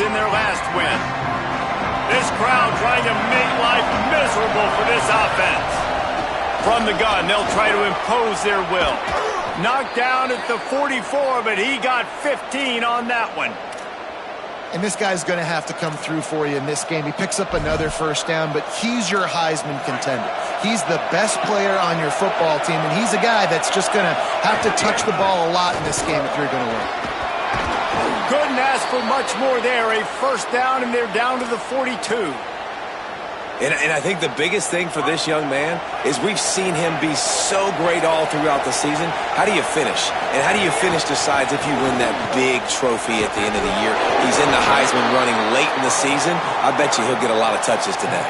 in their last win. This crowd trying to make life miserable for this offense. From the gun, they'll try to impose their will. Knocked down at the 44, but he got 15 on that one. And this guy's going to have to come through for you in this game. He picks up another first down, but he's your Heisman contender. He's the best player on your football team, and he's a guy that's just going to have to touch the ball a lot in this game if you're going to win. Couldn't ask for much more there. A first down, and they're down to the 42. And I think the biggest thing for this young man is we've seen him be so great all throughout the season. How do you finish? And how do you finish decides if you win that big trophy at the end of the year. He's in the Heisman running late in the season. I bet you he'll get a lot of touches today.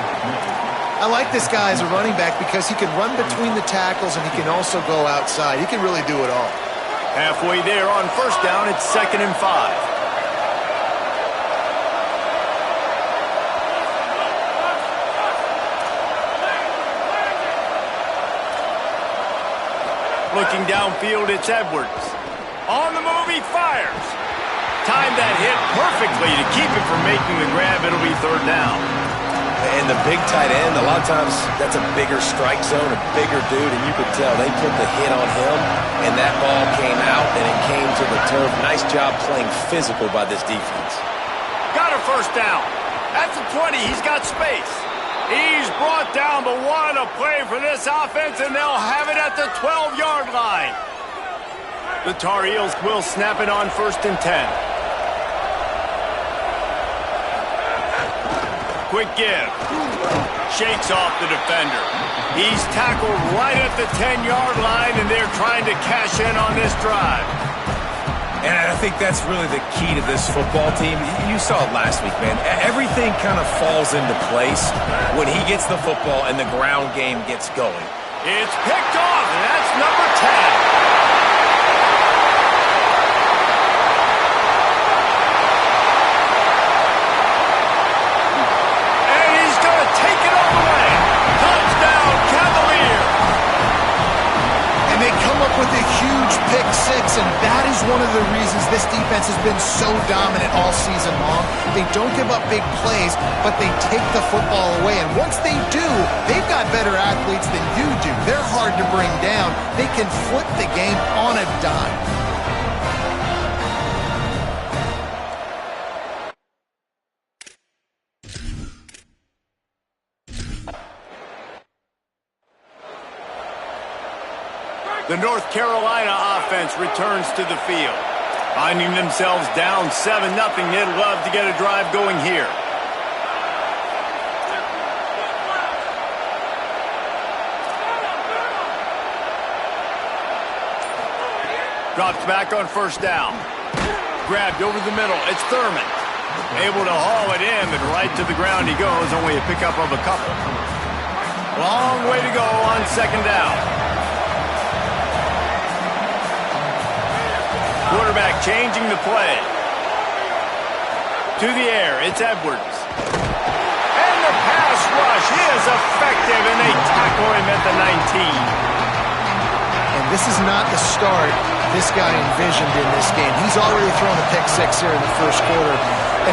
I like this guy as a running back because he can run between the tackles and he can also go outside. He can really do it all. Halfway there on first down, it's 2nd and 5. Looking downfield, it's Edwards. On the move, he fires. Timed that hit perfectly to keep it from making the grab. It'll be 3rd down. And the big tight end, a lot of times that's a bigger strike zone, a bigger dude, and you could tell they put the hit on him, and that ball came out, and it came to the turf. Nice job playing physical by this defense. Got a first down. At the 20, he's got space. He's brought down, but what a play for this offense, and they'll have it at the 12-yard line. The Tar Heels will snap it on 1st and 10. Quick give. Shakes off the defender. He's tackled right at the 10-yard line, and they're trying to cash in on this drive. And I think that's really the key to this football team. You saw it last week, man. Everything kind of falls into place when he gets the football and the ground game gets going. It's picked off, and that's number 10. And he's going to take it all the way. Touchdown, Cavaliers. And they come up with a huge pick six, and that is one of the reasons this defense has been so dominant all season long. They don't give up big plays, but they take the football away. And once they do, they've got better athletes than you do. They're hard to bring down. They can flip the game on a dime. The North Carolina offense returns to the field. Finding themselves down 7-0, they'd love to get a drive going here. Drops back on first down. Grabbed over the middle. It's Thurman. Able to haul it in, but right to the ground he goes. Only a pickup of a couple. Long way to go on 2nd down. Quarterback changing the play. To the air, it's Edwards. And the pass rush is effective, and they tackle him at the 19. And this is not the start this guy envisioned in this game. He's already thrown a pick six here in the first quarter,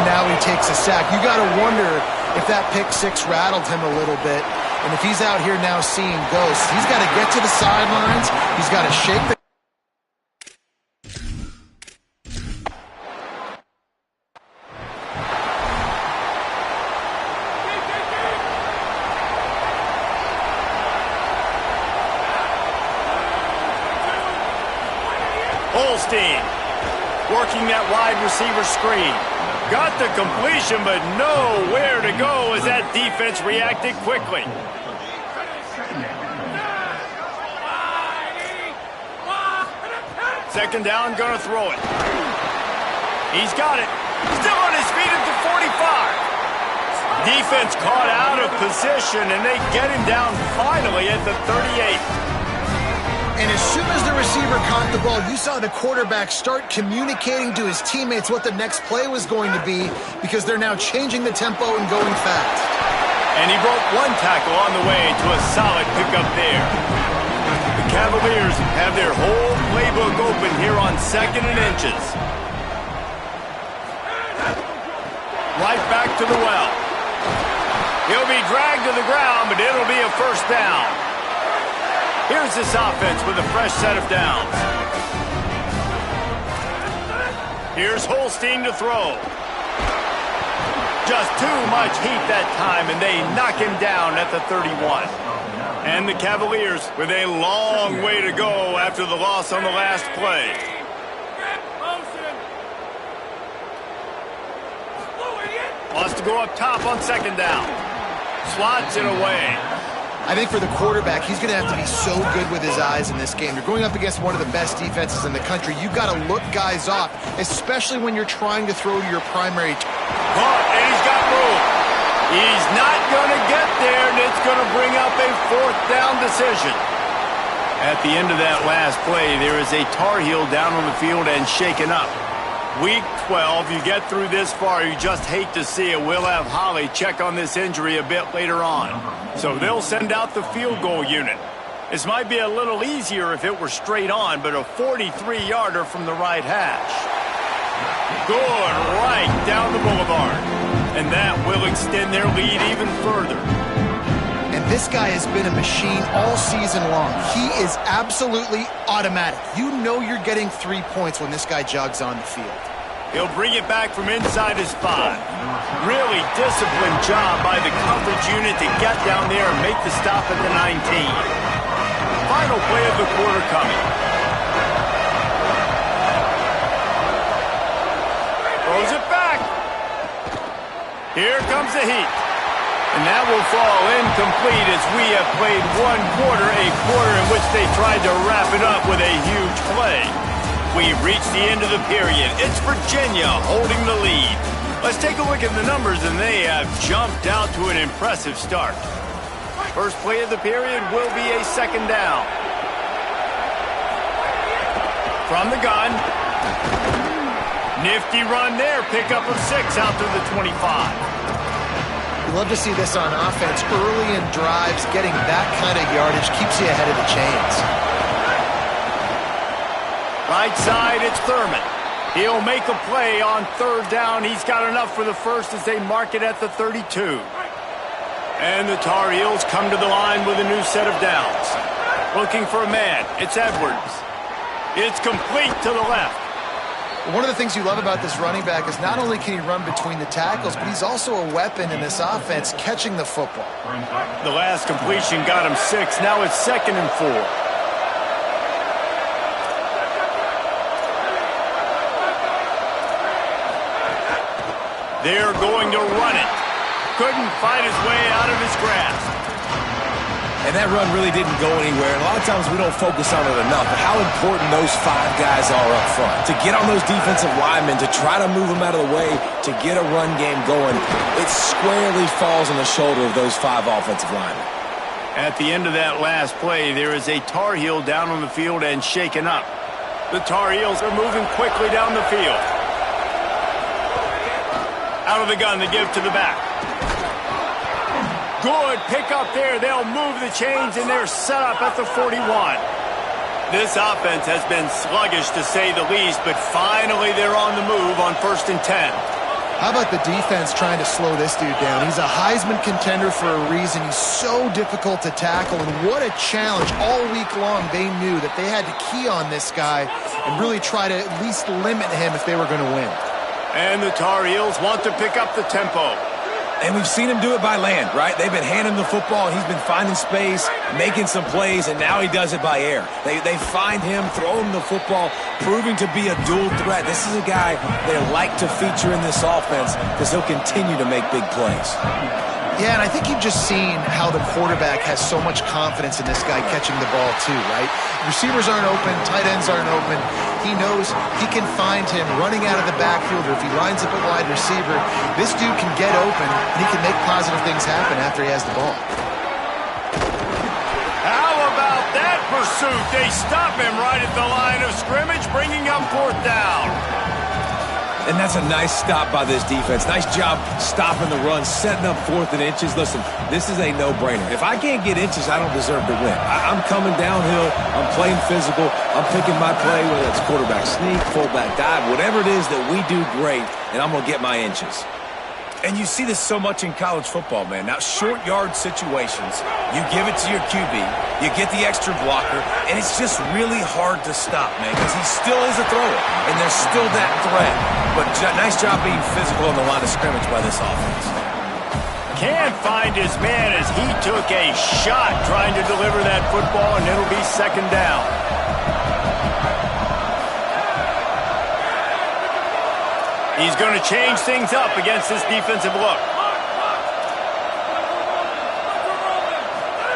and now he takes a sack. You got to wonder if that pick six rattled him a little bit, and if he's out here now seeing ghosts. He's got to get to the sidelines. He's got to shake the Holstein working that wide receiver screen. Got the completion, but nowhere to go as that defense reacted quickly. Second down, gonna throw it. He's got it. Still on his feet at the 45. Defense caught out of position, and they get him down finally at the 38. And as soon as the receiver caught the ball, you saw the quarterback start communicating to his teammates what the next play was going to be, because they're now changing the tempo and going fast. And he broke one tackle on the way to a solid pickup there. The Cavaliers have their whole playbook open here on 2nd and inches. Right back to the well. He'll be dragged to the ground, but it'll be a first down. Here's this offense with a fresh set of downs. Here's Holstein to throw. Just too much heat that time, and they knock him down at the 31. And the Cavaliers with a long way to go after the loss on the last play. Wants to go up top on second down. Slots it away. I think for the quarterback, he's going to have to be so good with his eyes in this game. You're going up against one of the best defenses in the country. You've got to look guys off, especially when you're trying to throw to your primary. Caught, and he's got room. He's not going to get there, and it's going to bring up a fourth down decision. At the end of that last play, there is a Tar Heel down on the field and shaken up. Week 12, you get through this far, you just hate to see it. We'll have Holly check on this injury a bit later on. So they'll send out the field goal unit. This might be a little easier if it were straight on, but a 43-yarder from the right hash. Good, right down the boulevard. And that will extend their lead even further. And this guy has been a machine all season long. He is absolutely automatic. You know you're getting 3 points when this guy jogs on the field. He'll bring it back from inside his 5. Really disciplined job by the coverage unit to get down there and make the stop at the 19. Final play of the quarter coming. Throws it back. Here comes the heat. And that will fall incomplete as we have played one quarter, a quarter in which they tried to wrap it up with a huge play. We've reached the end of the period. It's Virginia holding the lead. Let's take a look at the numbers, and they have jumped out to an impressive start. First play of the period will be a second down. From the gun. Nifty run there. Pickup of 6 out to the 25. You love to see this on offense. Early in drives, getting that kind of yardage keeps you ahead of the chains. Right side, it's Thurman. He'll make a play on third down. He's got enough for the first as they mark it at the 32. And the Tar Heels come to the line with a new set of downs. Looking for a man. It's Edwards. It's complete to the left. One of the things you love about this running back is not only can he run between the tackles, but he's also a weapon in this offense catching the football. The last completion got him 6. Now it's 2nd and 4. They're going to run it. Couldn't fight his way out of his grasp. And that run really didn't go anywhere. And a lot of times we don't focus on it enough, but how important those 5 guys are up front. To get on those defensive linemen, to try to move them out of the way, to get a run game going, it squarely falls on the shoulder of those 5 offensive linemen. At the end of that last play, there is a Tar Heel down on the field and shaken up. The Tar Heels are moving quickly down the field. Out of the gun, they give to the back. Good pick up there. They'll move the chains, and they're set up at the 41. This offense has been sluggish, to say the least, but finally they're on the move on 1st and 10. How about the defense trying to slow this dude down? He's a Heisman contender for a reason. He's so difficult to tackle, and what a challenge. All week long, they knew that they had to key on this guy and really try to at least limit him if they were going to win. And the Tar Heels want to pick up the tempo. And we've seen him do it by land, right? They've been handing the football. He's been finding space, making some plays, and now he does it by air. They find him, throw him the football, proving to be a dual threat. This is a guy they like to feature in this offense because he'll continue to make big plays. Yeah, and I think you've just seen how the quarterback has so much confidence in this guy catching the ball too, right? Receivers aren't open, tight ends aren't open. He knows he can find him running out of the backfield, or if he lines up a wide receiver, this dude can get open and he can make positive things happen after he has the ball. How about that pursuit? They stop him right at the line of scrimmage, bringing up 4th down. And that's a nice stop by this defense. Nice job stopping the run, setting up 4th and inches. Listen, this is a no-brainer. If I can't get inches, I don't deserve to win. I'm coming downhill. I'm playing physical. I'm picking my play, whether it's quarterback sneak, fullback dive, whatever it is that we do great, and I'm going to get my inches. And you see this so much in college football, man. Now, short yard situations, you give it to your QB, you get the extra blocker, and it's just really hard to stop, man, because he still is a thrower, and there's still that threat. But nice job being physical on the line of scrimmage by this offense. Can't find his man as he took a shot trying to deliver that football, and it'll be second down. He's going to change things up against this defensive look.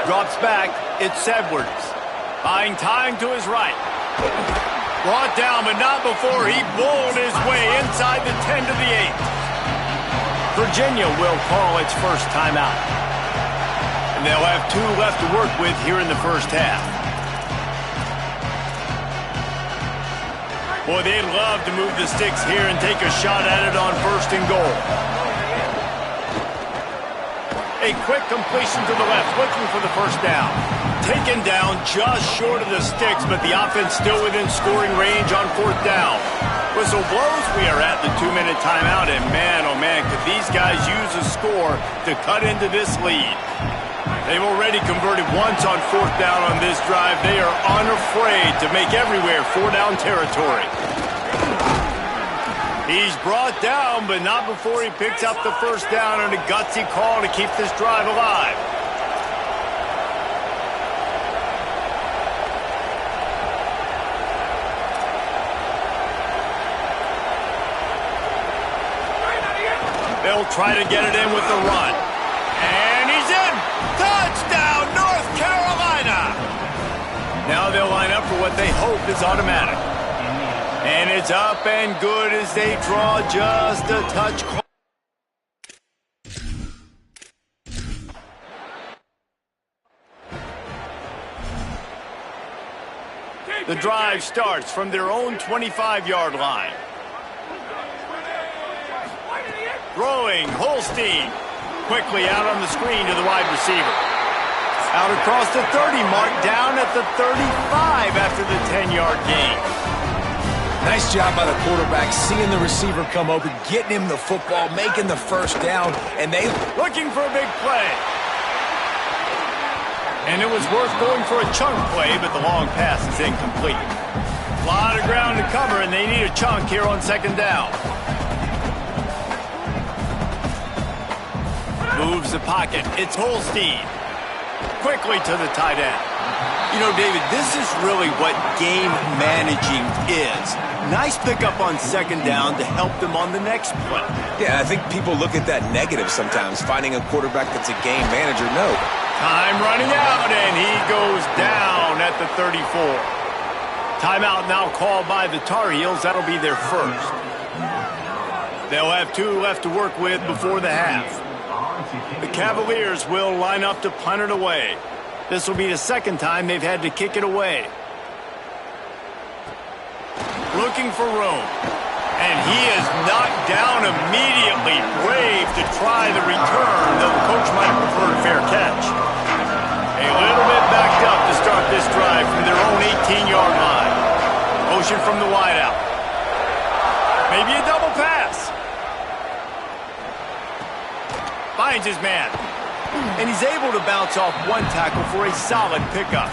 Drops back. It's Edwards. Buying time to his right. Brought down, but not before he bowled his way inside the 10 to the 8. Virginia will call its first timeout. And they'll have 2 left to work with here in the first half. Boy, they'd love to move the sticks here and take a shot at it on first and goal. A quick completion to the left, looking for the first down. Taken down just short of the sticks, but the offense still within scoring range on fourth down. Whistle blows, we are at the 2-minute timeout, and man, oh man, could these guys use a score to cut into this lead. They've already converted once on fourth down on this drive. They are unafraid to make everywhere four-down territory. He's brought down, but not before he picks up the first down on a gutsy call to keep this drive alive. They'll try to get it in with the run. And he's in! Touchdown, North Carolina! Now they'll line up for what they hope is automatic. And it's up and good as they draw just a touch close. The drive starts from their own 25-yard line. Throwing, Holstein. Quickly out on the screen to the wide receiver. Out across the 30 mark, down at the 35 after the 10-yard gain. Nice job by the quarterback, seeing the receiver come open, getting him the football, making the first down, and they looking for a big play. And it was worth going for a chunk play, but the long pass is incomplete. A lot of ground to cover, and they need a chunk here on second down. Moves the pocket. It's Holstein. Quickly to the tight end. You know, David, this is really what game managing is. Nice pickup on second down to help them on the next play. Yeah, I think people look at that negative sometimes, finding a quarterback that's a game manager. No. Time running out, and he goes down at the 34. Timeout now called by the Tar Heels. That'll be their first. They'll have 2 left to work with before the half. The Cavaliers will line up to punt it away. This will be the second time they've had to kick it away. Looking for room. And he is knocked down immediately. Brave to try the return, though the coach might have preferred a fair catch. A little bit backed up to start this drive from their own 18-yard line. Motion from the wideout. Maybe a double pass. Finds his man. And he's able to bounce off one tackle for a solid pickup.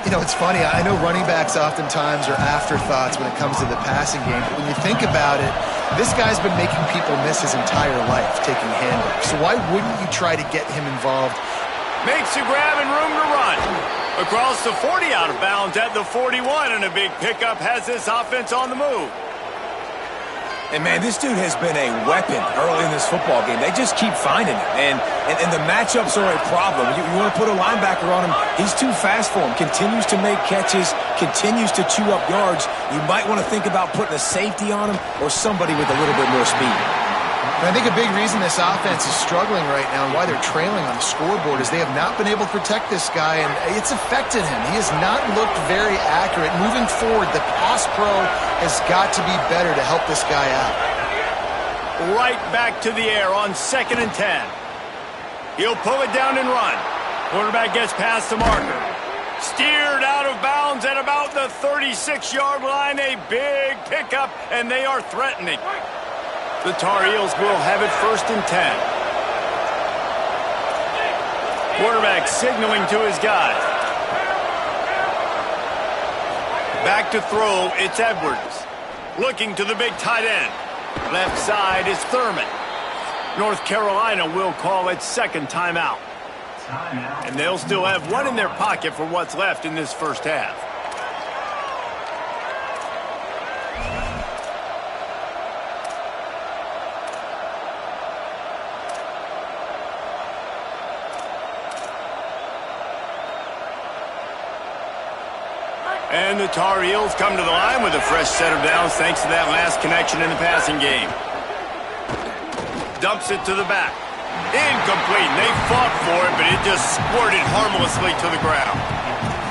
You know, it's funny. I know running backs oftentimes are afterthoughts when it comes to the passing game. But when you think about it, this guy's been making people miss his entire life taking handoffs. So why wouldn't you try to get him involved? Makes a grab and room to run. Across the 40, out of bounds at the 41, and a big pickup has this offense on the move. And, man, this dude has been a weapon early in this football game. They just keep finding him. And the matchups are a problem. You want to put a linebacker on him, he's too fast for him. Continues to make catches, continues to chew up yards. You might want to think about putting a safety on him or somebody with a little bit more speed. And I think a big reason this offense is struggling right now and why they're trailing on the scoreboard is they have not been able to protect this guy, and it's affected him. He has not looked very accurate. Moving forward, the pass pro has got to be better to help this guy out. Right back to the air on 2nd and 10. He'll pull it down and run. Quarterback gets past the marker. Steered out of bounds at about the 36-yard line. A big pickup, and they are threatening. The Tar Heels will have it 1st and 10. Quarterback signaling to his guys. Back to throw, it's Edwards. Looking to the big tight end. Left side is Thurman. North Carolina will call its 2nd timeout. And they'll still have one in their pocket for what's left in this first half. And the Tar Heels come to the line with a fresh set of downs thanks to that last connection in the passing game. Dumps it to the back. Incomplete. They fought for it, but it just squirted harmlessly to the ground.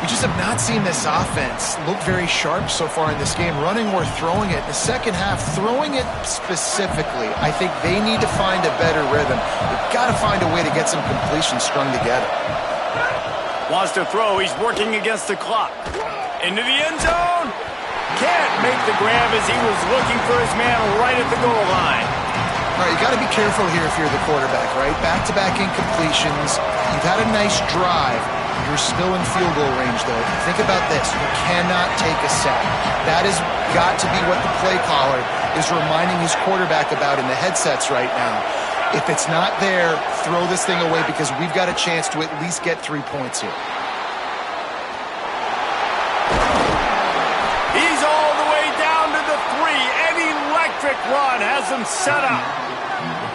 We just have not seen this offense look very sharp so far in this game, running or throwing it. In the second half, throwing it specifically, I think they need to find a better rhythm. They've got to find a way to get some completions strung together. Wants to throw. He's working against the clock. Into the end zone. Can't make the grab as he was looking for his man right at the goal line. All right, you got to be careful here if you're the quarterback, right? Back-to-back incompletions. You've had a nice drive. You're still in field goal range, though. Think about this. You cannot take a sack. That has got to be what the play caller is reminding his quarterback about in the headsets right now. If it's not there, throw this thing away because we've got a chance to at least get 3 points here. He's all the way down to the 3. An electric run has him set up.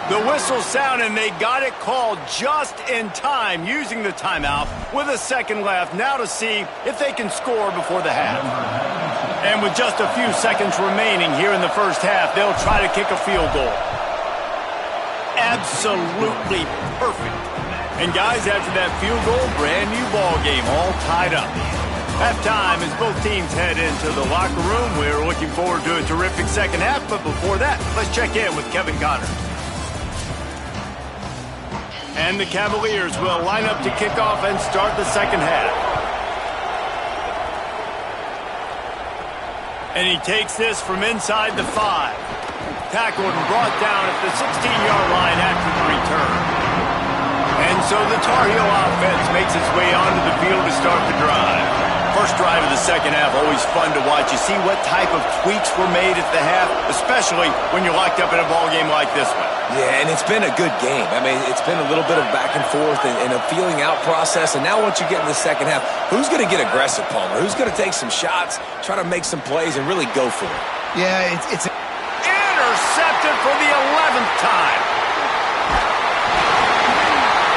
The whistle sound, and they got it called just in time using the timeout with a second left. Now to see if they can score before the half. And with just a few seconds remaining here in the first half, they'll try to kick a field goal. Absolutely perfect. And guys, after that field goal, brand new ball game, all tied up. Halftime as both teams head into the locker room. We're looking forward to a terrific second half, but before that, let's check in with Kevin Connors. And the Cavaliers will line up to kick off and start the second half. And he takes this from inside the 5. Tackled and brought down at the 16-yard line after the return. And so the Tar Heel offense makes its way onto the field to start the drive. First drive of the second half, always fun to watch. You see what type of tweaks were made at the half, especially when you're locked up in a ball game like this one. Yeah, and it's been a good game. I mean, it's been a little bit of back and forth and a feeling out process. And now once you get in the second half, who's going to get aggressive, Palmer? Who's going to take some shots, try to make some plays, and really go for it? Yeah, it's intercepted for the 11th time.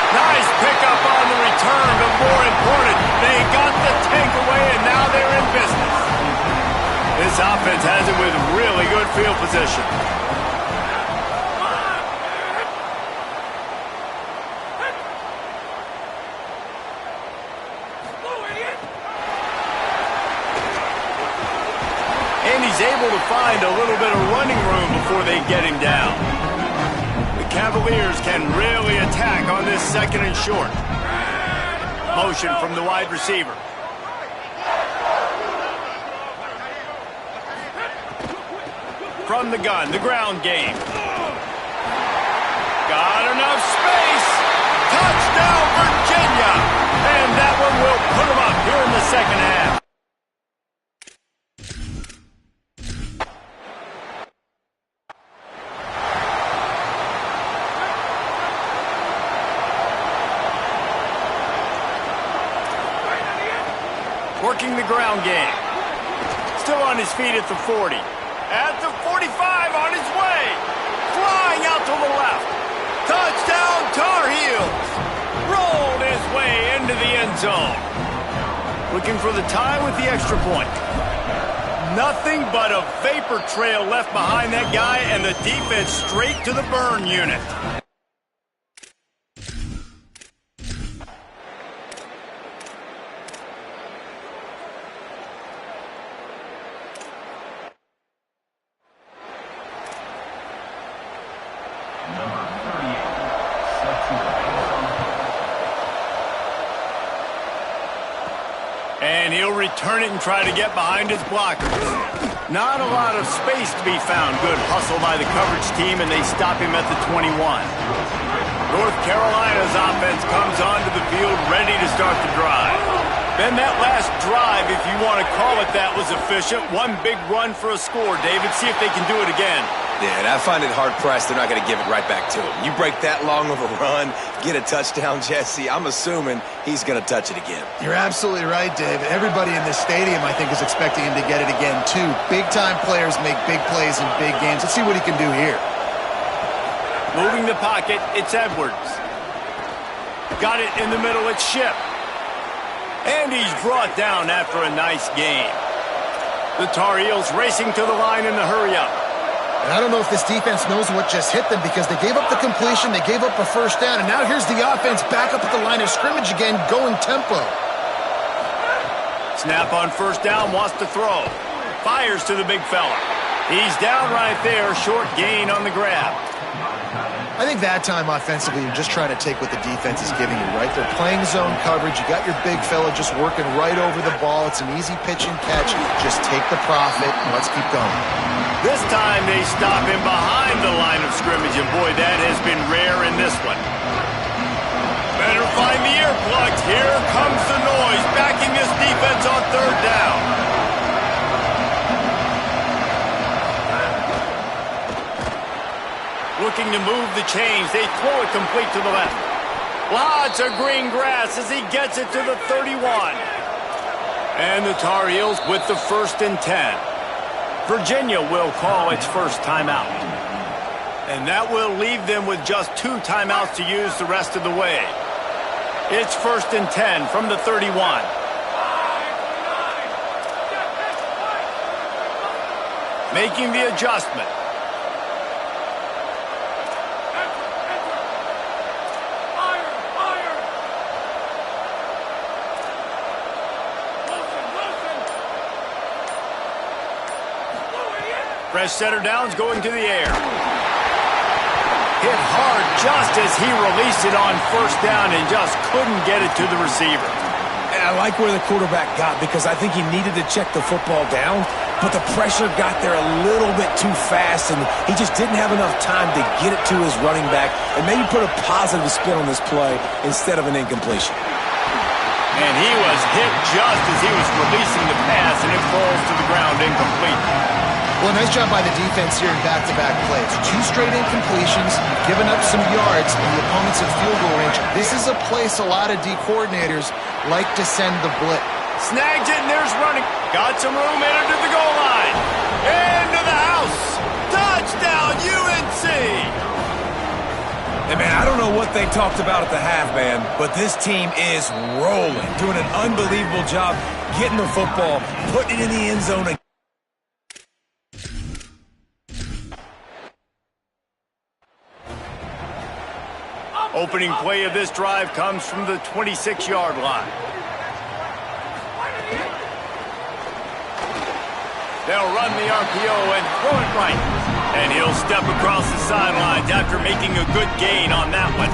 Nice pickup on the return, but more important, they got the takeaway, and now they're in business. This offense has it with really good field position. And he's able to find a little bit of running room before they get him down. The Cavaliers can really attack on this 2nd and short. Motion from the wide receiver. From the gun, the ground game. Got enough space. Touchdown, Virginia. And that one will put them up here in the second half. Working the ground game. Still on his feet at the 40. At the 45, on his way. Flying out to the left. Touchdown, Tar Heels. Rolled his way into the end zone. Looking for the tie with the extra point. Nothing but a vapor trail left behind that guy, and the defense straight to the burn unit. And he'll return it and try to get behind his blockers. Not a lot of space to be found. Good hustle by the coverage team, and they stop him at the 21. North Carolina's offense comes onto the field ready to start the drive. Then that last drive, if you want to call it that, was efficient. One big run for a score, David. See if they can do it again. Yeah, and I find it hard-pressed they're not going to give it right back to him. You break that long of a run, get a touchdown, Jesse, I'm assuming he's going to touch it again. You're absolutely right, Dave. Everybody in this stadium, I think, is expecting him to get it again, too. Big-time players make big plays in big games. Let's see what he can do here. Moving the pocket, it's Edwards. Got it in the middle, it's Shipp. And he's brought down after a nice game. The Tar Heels racing to the line in the hurry-up. And I don't know if this defense knows what just hit them because they gave up the completion, they gave up a first down, and now here's the offense back up at the line of scrimmage again, going tempo. Snap on first down, wants to throw. Fires to the big fella. He's down right there, short gain on the grab. I think that time offensively, you're just trying to take what the defense is giving you, right? They're playing zone coverage. You got your big fella just working right over the ball. It's an easy pitch and catch. Just take the profit and let's keep going. This time they stop him behind the line of scrimmage, and boy, that has been rare in this one. Better find the earplugs. Here comes the noise, backing his defense on third down. Looking to move the chains. They throw it complete to the left. Lots of green grass as he gets it to the 31. And the Tar Heels with the 1st and 10. Virginia will call its first timeout. And that will leave them with just 2 timeouts to use the rest of the way. It's 1st and 10 from the 31. Making the adjustment. Fresh center downs going to the air. Hit hard just as he released it on first down and just couldn't get it to the receiver. And I like where the quarterback got because I think he needed to check the football down, but the pressure got there a little bit too fast, and he just didn't have enough time to get it to his running back and maybe put a positive spin on this play instead of an incompletion. And he was hit just as he was releasing the pass, and it falls to the ground incomplete. Well, nice job by the defense here in back-to-back plays. 2 straight incompletions, giving up some yards, and the opponent's in field goal range. This is a place a lot of D coordinators like to send the blitz. Snags it, and there's running. Got some room, entered to the goal line. Into the house. Touchdown, UNC! Hey, man, I don't know what they talked about at the half, man, but this team is rolling, doing an unbelievable job getting the football, putting it in the end zone again. Opening play of this drive comes from the 26-yard line. They'll run the RPO and throw it right. And he'll step across the sidelines after making a good gain on that one.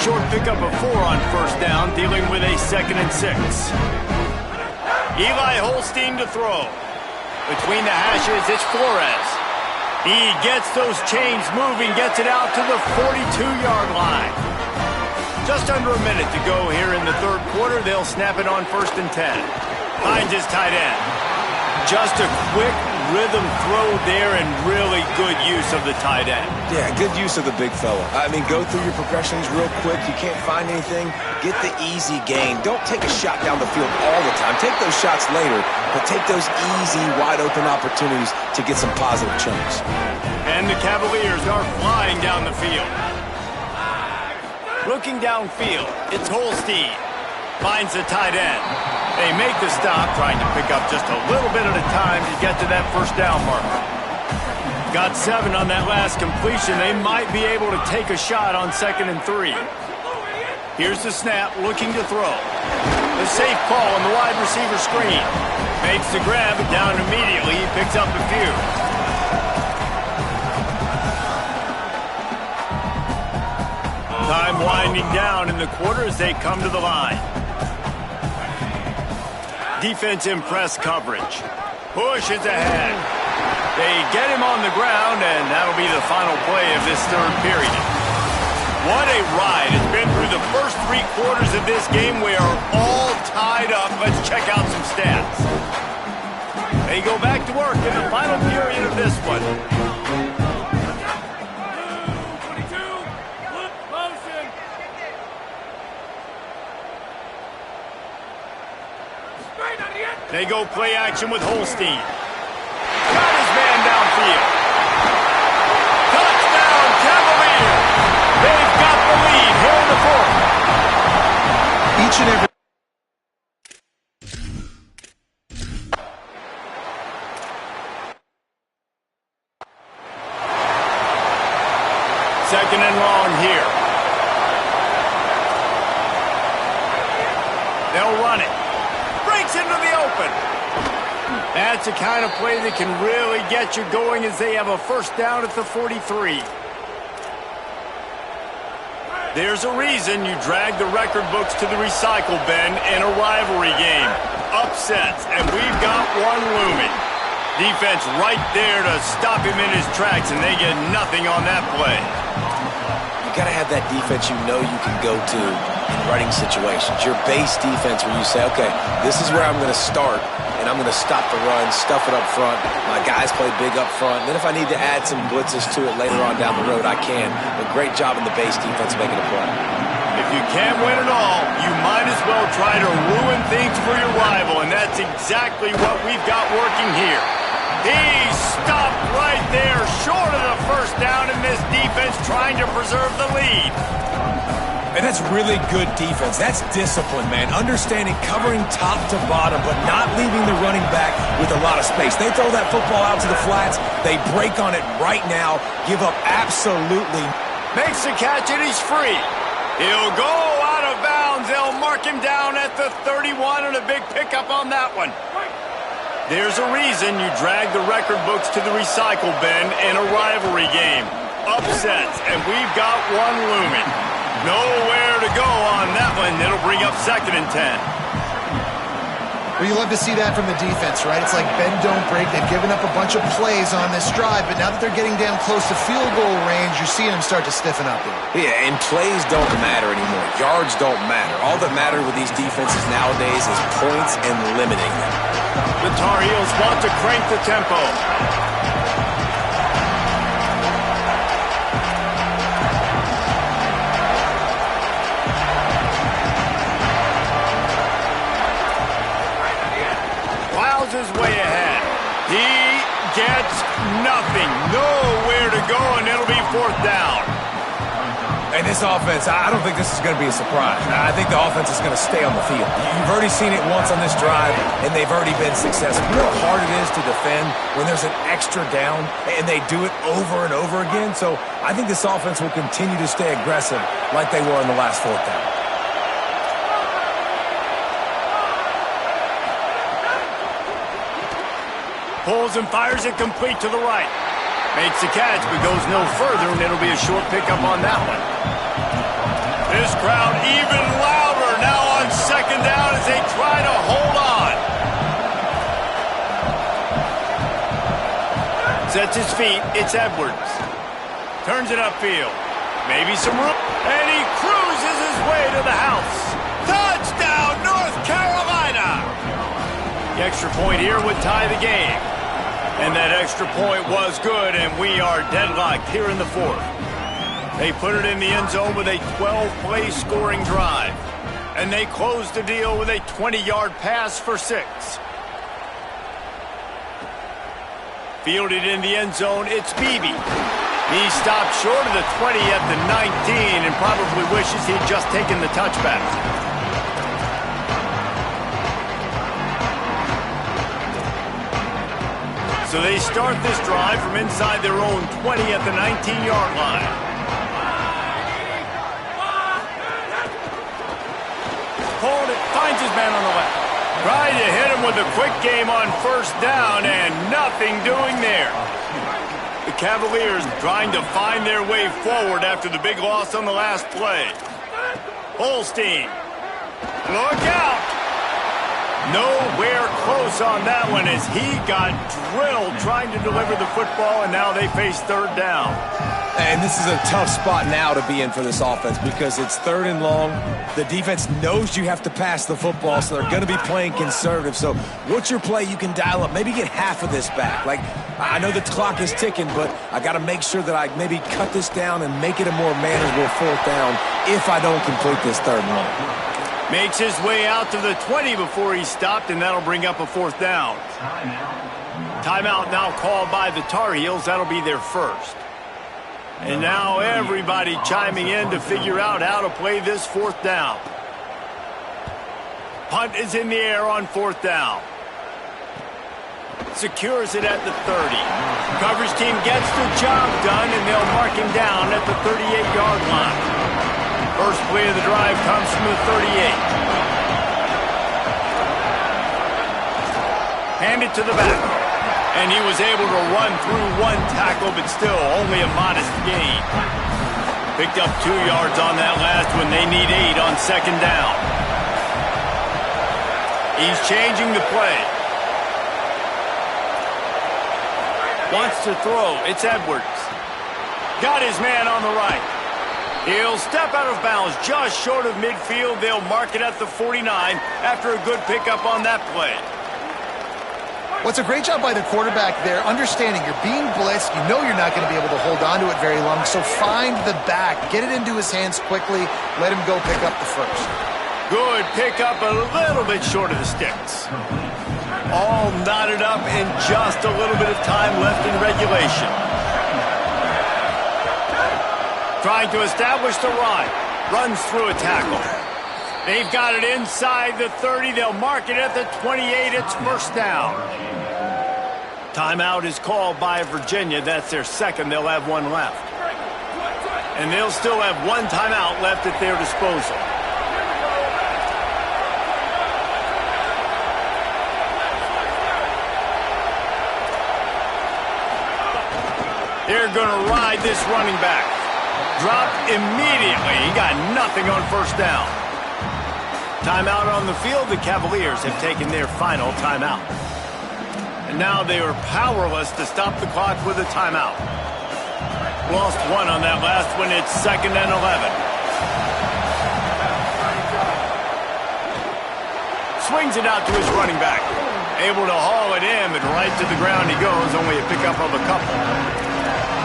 Short pickup of 4 on first down, dealing with a 2nd and 6. Eli Holstein to throw. Between the hashes, it's Flores. He gets those chains moving, gets it out to the 42-yard line. Just under a minute to go here in the 3rd quarter. They'll snap it on 1st and 10. Finds his tight end. Just a quick rhythm throw there and really good use of the tight end. Yeah, good use of the big fella. I mean, go through your progressions real quick. You can't find anything. Get the easy gain. Don't take a shot down the field all the time. Take those shots later, but take those easy, wide-open opportunities to get some positive chunks. And the Cavaliers are flying down the field. Looking downfield, it's Holstein. Finds the tight end. They make the stop, trying to pick up just a little bit at a time to get to that first down marker. Got 7 on that last completion. They might be able to take a shot on 2nd and 3. Here's the snap, looking to throw. The safe call on the wide receiver screen. Makes the grab, down immediately. He picks up a few. Time winding down in the quarter as they come to the line. Defense in press coverage. Pushes ahead. They get him on the ground, and that'll be the final play of this third period. What a ride. It's been through the first 3 quarters of this game. We are all tied up. Let's check out some stats. They go back to work in the final period of this one. They go play action with Holstein. Got his man downfield. Touchdown, Cavaliers! They've got the lead here in the fourth. Each and every... Second and long here. They'll run it. Breaks into the open. That's the kind of play that can really get you going as they have a first down at the 43. There's a reason you drag the record books to the recycle bin in a rivalry game. Upsets, and we've got one looming. Defense right there to stop him in his tracks, and they get nothing on that play. You got to have that defense you know you can go to in running situations. Your base defense where you say, okay, this is where I'm going to start, and I'm going to stop the run, stuff it up front. My guys play big up front. Then if I need to add some blitzes to it later on down the road, I can. But great job in the base defense making a play. If you can't win it all, you might as well try to ruin things for your rival, and that's exactly what we've got working here. He stopped right there, short of the first down, in this defense trying to preserve the lead. And that's really good defense. That's discipline, man. Understanding covering top to bottom, but not leaving the running back with a lot of space. They throw that football out to the flats. They break on it right now. Give up absolutely. Makes the catch, and he's free. He'll go out of bounds. They'll mark him down at the 31, and a big pickup on that one. There's a reason you drag the record books to the recycle bin in a rivalry game. Upsets, and we've got one looming. Nowhere to go on that one. It'll bring up 2nd and 10. Well, you love to see that from the defense, right? It's like bend, don't break. They've given up a bunch of plays on this drive, but now that they're getting down close to field goal range, you're seeing them start to stiffen up here. Yeah, and plays don't matter anymore. Yards don't matter. All that matter with these defenses nowadays is points and limiting them. The Tar Heels want to crank the tempo. Plows his way ahead. He gets nothing. Nowhere to go, and it'll be 4th down. And this offense, I don't think this is going to be a surprise. I think the offense is going to stay on the field. You've already seen it once on this drive, and they've already been successful. You know how hard it is to defend when there's an extra down, and they do it over and over again? So I think this offense will continue to stay aggressive like they were in the last 4th down. Pulls and fires it complete to the right. Makes the catch, but goes no further, and it'll be a short pickup on that one. This crowd even louder now on 2nd down as they try to hold on. Sets his feet. It's Edwards. Turns it upfield. Maybe some room. And he cruises his way to the house. Touchdown, North Carolina! The extra point here would tie the game. And that extra point was good, and we are deadlocked here in the 4th. They put it in the end zone with a 12-play scoring drive. And they close the deal with a 20-yard pass for 6. Fielded in the end zone, it's Beebe. He stopped short of the 20 at the 19 and probably wishes he'd just taken the touchback. So they start this drive from inside their own 20 at the 19-yard line. Hold it, finds his man on the left. Trying to hit him with a quick game on 1st down, and nothing doing there. The Cavaliers trying to find their way forward after the big loss on the last play. Holstein. Look out! Nowhere close on that one as he got drilled trying to deliver the football, and now they face third down. And this is a tough spot now to be in for this offense because it's third and long. The defense knows you have to pass the football, so they're going to be playing conservative. So what's your play you can dial up? Maybe get half of this back. Like, I know the clock is ticking, but I got to make sure that I maybe cut this down and make it a more manageable fourth down if I don't complete this third and long. Makes his way out to the 20 before he stopped, and that'll bring up a fourth down. Timeout now called by the Tar Heels. That'll be their first. And now everybody chiming in to figure out how to play this fourth down. Punt is in the air on fourth down. Secures it at the 30. Coverage team gets the job done, and they'll mark him down at the 38-yard line. First play of the drive comes from the 38. Hand it to the back. And he was able to run through one tackle, but still only a modest gain. Picked up 2 yards on that last one. They need 8 on second down. He's changing the play. Wants to throw. It's Edwards. Got his man on the right. He'll step out of bounds just short of midfield. They'll mark it at the 49 after a good pickup on that play. What's a great job by the quarterback there, understanding you're being blitzed, you know you're not going to be able to hold on to it very long, so find the back, get it into his hands quickly, let him go pick up the first. Good pickup, a little bit short of the sticks. All knotted up in just a little bit of time left in regulation. Trying to establish the run, runs through a tackle. They've got it inside the 30. They'll mark it at the 28. It's first down. Timeout is called by Virginia. That's their second. They'll have one left. And they'll still have one timeout left at their disposal. They're going to ride this running back. Dropped immediately. He got nothing on first down. Timeout on the field. The Cavaliers have taken their final timeout. And now they are powerless to stop the clock with a timeout. Lost one on that last one. It's 2nd and 11. Swings it out to his running back. Able to haul it in, but right to the ground he goes. Only a pickup of a couple.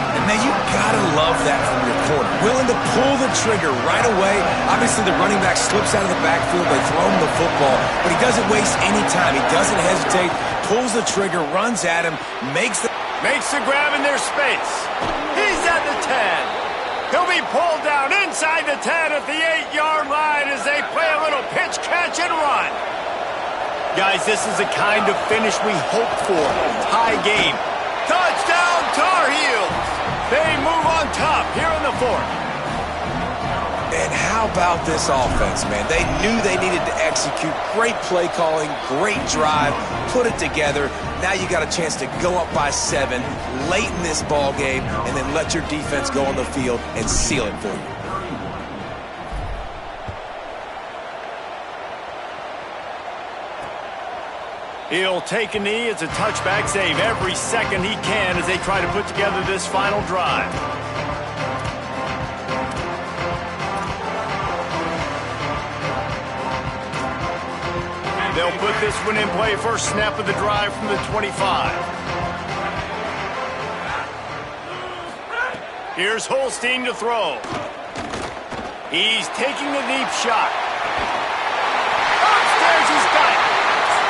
And man, you gotta love that from your corner. Willing to pull the trigger right away. Obviously, the running back slips out of the backfield. They throw him the football, but he doesn't waste any time. He doesn't hesitate, pulls the trigger, runs at him, makes the grab in their space. He's at the 10. He'll be pulled down inside the 10 at the 8-yard line as they play a little pitch, catch, and run. Guys, this is the kind of finish we hoped for. Tie game. Touchdown, Tar Heels. They move on top here in the fourth. And how about this offense, man? They knew they needed to execute. Great play calling, great drive, put it together. Now you got a chance to go up by 7 late in this ball game and then let your defense go on the field and seal it for you. He'll take a knee. It's a touchback save every second he can as they try to put together this final drive. They'll put this one in play. First snap of the drive from the 25. Here's Holstein to throw. He's taking a deep shot. Upstairs he's got it.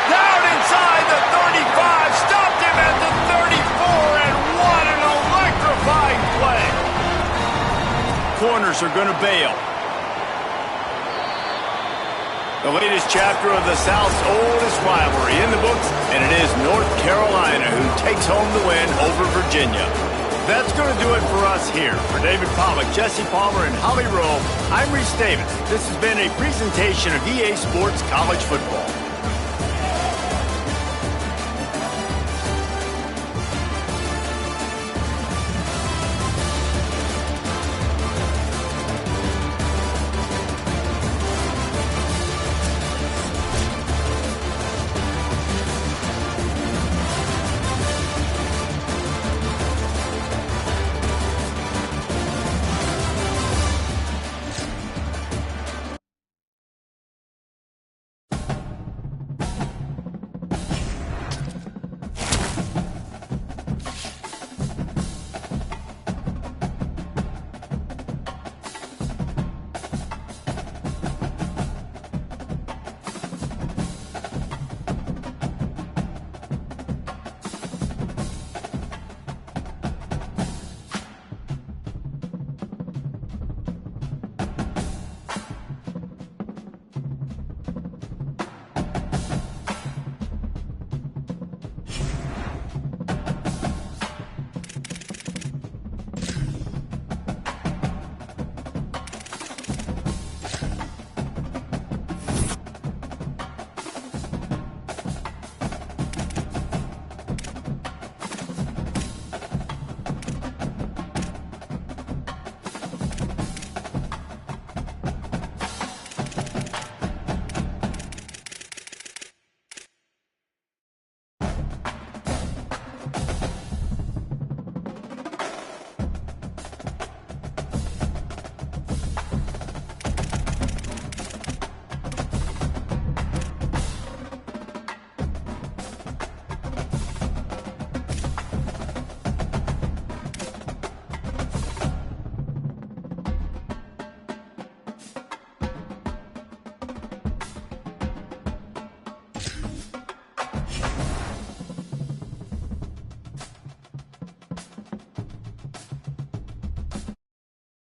Down inside the 35, stopped him at the 34, and what an electrifying play. Corners are going to bail. The latest chapter of the South's oldest rivalry in the books, and it is North Carolina who takes home the win over Virginia. That's going to do it for us here. For David Pollack, Jesse Palmer, and Holly Rowe, I'm Reese Davis. This has been a presentation of EA Sports College Football.